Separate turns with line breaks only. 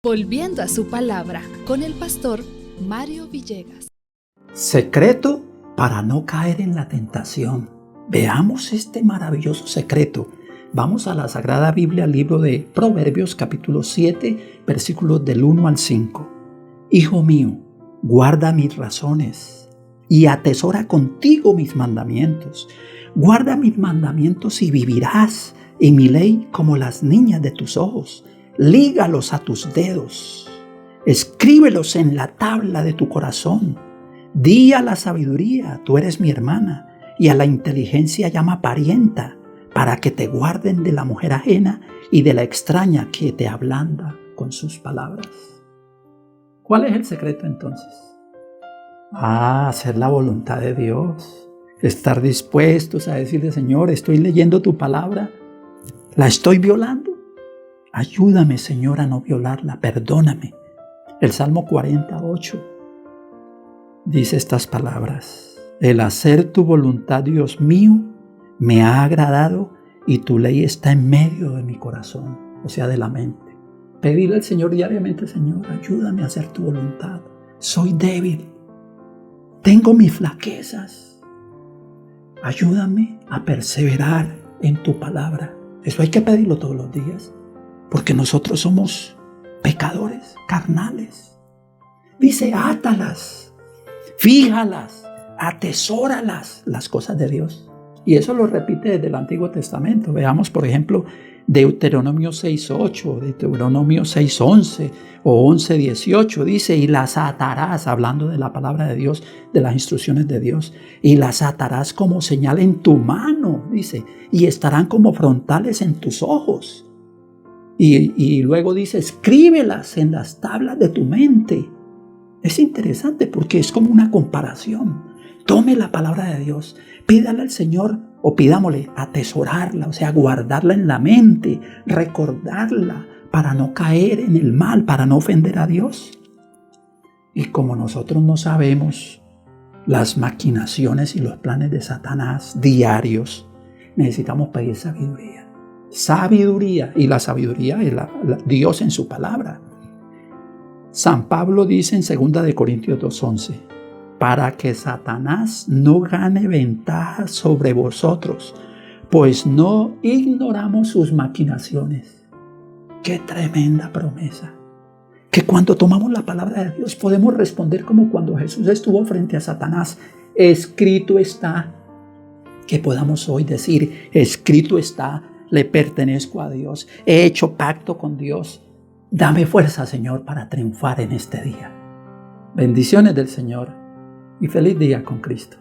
Volviendo a su palabra con el pastor Mario Villegas.
Secreto para no caer en la tentación. Veamos este maravilloso secreto. Vamos a la Sagrada Biblia, libro de Proverbios, capítulo 7, versículos del 1 al 5. Hijo mío, guarda mis razones y atesora contigo mis mandamientos. Guarda mis mandamientos y vivirás, y mi ley como las niñas de tus ojos. Lígalos a tus dedos. Escríbelos en la tabla de tu corazón. Di a la sabiduría, tú eres mi hermana, y a la inteligencia llama parienta, para que te guarden de la mujer ajena y de la extraña que te ablanda con sus palabras. ¿Cuál es el secreto entonces? Hacer la voluntad de Dios. Estar dispuestos a decirle, Señor, estoy leyendo tu palabra, ¿la estoy violando? Ayúdame, Señor, a no violarla, perdóname. El Salmo 48 dice estas palabras: el hacer tu voluntad, Dios mío, me ha agradado y tu ley está en medio de mi corazón, o sea, de la mente. Pedirle al Señor diariamente, Señor, ayúdame a hacer tu voluntad. Soy débil, tengo mis flaquezas. Ayúdame a perseverar en tu palabra. Eso hay que pedirlo todos los días, porque nosotros somos pecadores, carnales. Dice, átalas, fíjalas, atesóralas, las cosas de Dios. Y eso lo repite desde el Antiguo Testamento. Veamos, por ejemplo, Deuteronomio 6:8, Deuteronomio 6:11 o 11:18. Dice, y las atarás, hablando de la palabra de Dios, de las instrucciones de Dios, y las atarás como señal en tu mano, dice, y estarán como frontales en tus ojos. Y luego dice, escríbelas en las tablas de tu mente. Es interesante porque es como una comparación. Tome la palabra de Dios, pídale al Señor o pidámosle atesorarla, o sea, guardarla en la mente, recordarla para no caer en el mal, para no ofender a Dios. Y como nosotros no sabemos las maquinaciones y los planes de Satanás diarios, necesitamos pedir sabiduría. Sabiduría, y la sabiduría es Dios en su palabra. San Pablo dice en 2 Corintios 2:11, para que Satanás no gane ventaja sobre vosotros, pues no ignoramos sus maquinaciones. ¡Qué tremenda promesa! Que cuando tomamos la palabra de Dios podemos responder como cuando Jesús estuvo frente a Satanás. Escrito está. Que podamos hoy decir, escrito está, le pertenezco a Dios, he hecho pacto con Dios. Dame fuerza, Señor, para triunfar en este día. Bendiciones del Señor y feliz día con Cristo.